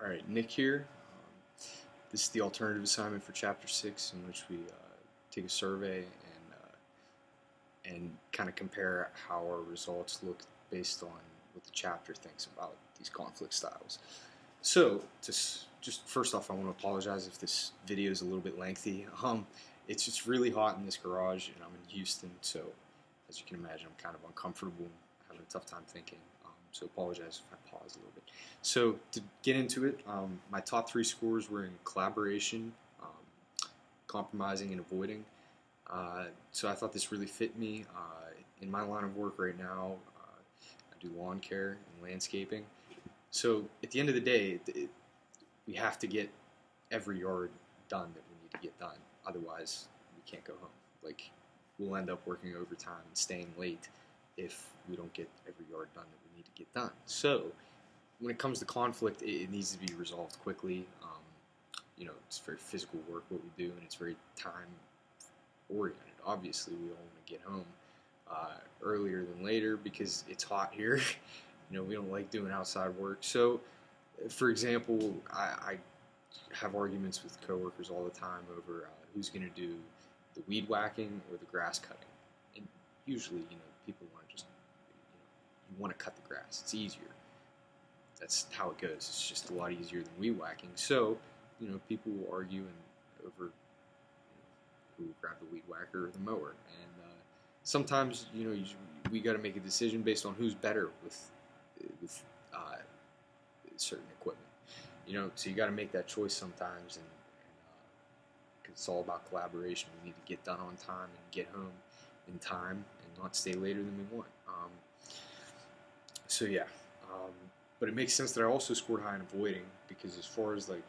Alright, Nick here. This is the alternative assignment for Chapter 6, in which we take a survey and kind of compare how our results look based on what the chapter thinks about these conflict styles. So, just first off, I want to apologize if this video is a little bit lengthy. It's just really hot in this garage, and I'm in Houston, so as you can imagine, I'm kind of uncomfortable, having a tough time thinking. So apologize if I pause a little bit. So to get into it, my top 3 scores were in collaboration, compromising, and avoiding. So I thought this really fit me. In my line of work right now, I do lawn care and landscaping. So at the end of the day, we have to get every yard done that we need to get done. Otherwise, we can't go home. Like, we'll end up working overtime and staying late if we don't get every yard done that we need to get done. So when it comes to conflict, it needs to be resolved quickly. It's very physical work what we do, and it's very time oriented. Obviously, we all want to get home earlier than later because it's hot here. We don't like doing outside work. So, for example, I have arguments with coworkers all the time over who's going to do the weed whacking or the grass cutting. And usually, people want to just, you want to cut the grass. It's easier. That's how it goes. It's just a lot easier than weed whacking. So, people will argue over who will grab the weed whacker or the mower. And sometimes, we got to make a decision based on who's better with certain equipment. So you got to make that choice sometimes, and it's all about collaboration. We need to get done on time and get home in time and not stay later than we want. But it makes sense that I also scored high in avoiding, because as far as like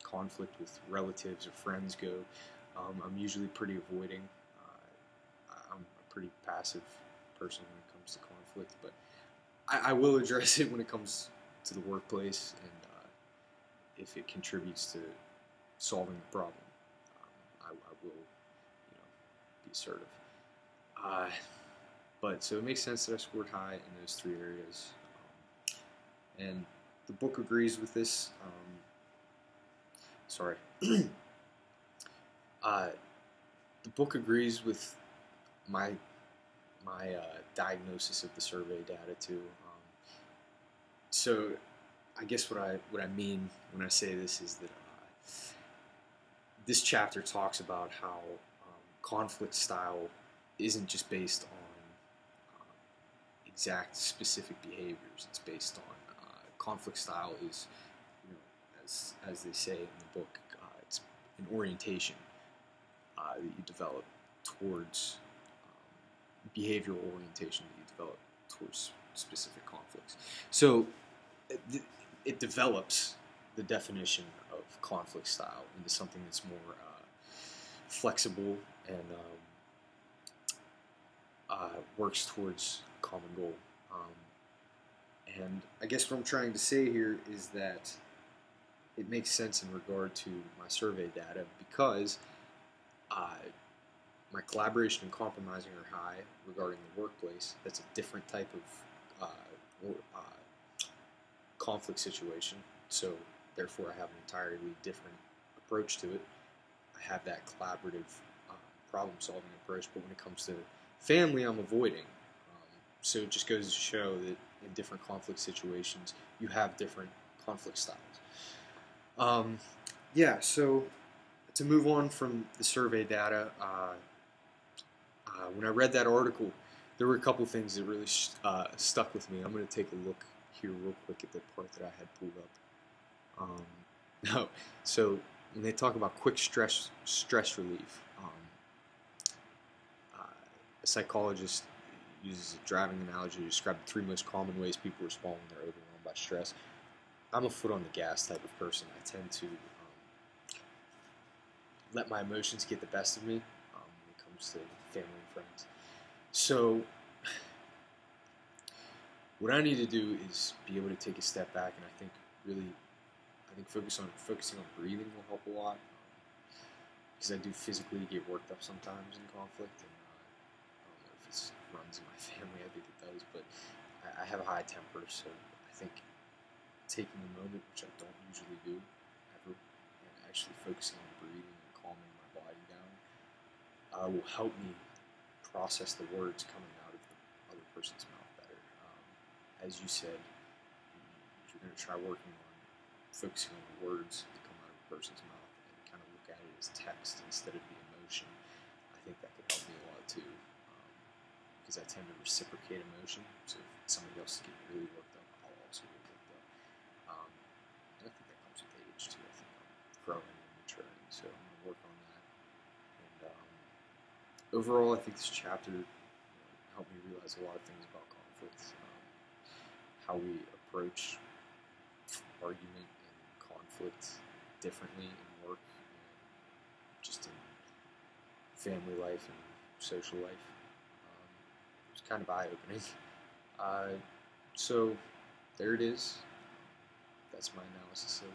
conflict with relatives or friends go, I'm usually pretty avoiding. I'm a pretty passive person when it comes to conflict, but I will address it when it comes to the workplace, and if it contributes to solving the problem, I will, be assertive. But so it makes sense that I scored high in those 3 areas, and the book agrees with this. The book agrees with my diagnosis of the survey data too. So I guess what I mean when I say this is that this chapter talks about how conflict style isn't just based on exact specific behaviors. It's based on conflict style is, as they say in the book, it's an orientation that you develop towards behavioral orientation that you develop towards specific conflicts. So it develops the definition of conflict style into something that's more flexible and works towards a common goal. And I guess what I'm trying to say here is that it makes sense in regard to my survey data, because my collaboration and compromising are high regarding the workplace. That's a different type of conflict situation, so therefore I have an entirely different approach to it. I have that collaborative problem-solving approach, but when it comes to family, I'm avoiding. So it just goes to show that in different conflict situations, you have different conflict styles. So to move on from the survey data, when I read that article, there were a couple things that really stuck with me. I'm going to take a look here real quick at the part that I had pulled up. So when they talk about quick stress relief, a psychologist uses a driving analogy to describe the 3 most common ways people respond when they're overwhelmed by stress. I'm a foot on the gas type of person. I tend to let my emotions get the best of me when it comes to family and friends. So what I need to do is be able to take a step back, and I think focusing on breathing will help a lot, because I do physically get worked up sometimes in conflict, and I don't know if it runs in my family. I think it does, but I have a high temper, so I think taking a moment, which I don't usually do ever, and actually focusing on breathing and calming my body down will help me process the words coming out of the other person's mouth better. As you said, you're going to try working on focusing on the words that come out of a person's mouth and kind of look at it as text instead of the emotion. I think that could help me a lot too, because I tend to reciprocate emotion. So if somebody else is getting really worked up, I'll also get worked up. And I think that comes with age too. I think I'm growing and maturing, so I'm going to work on that. And overall, I think this chapter helped me realize a lot of things about conflict, how we approach argument and conflict differently in work, and just in family life and social life. It was kind of eye-opening. So there it is. That's my analysis of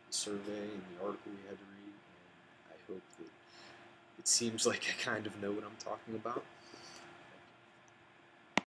the survey and the article we had to read, and I hope that it seems like I kind of know what I'm talking about.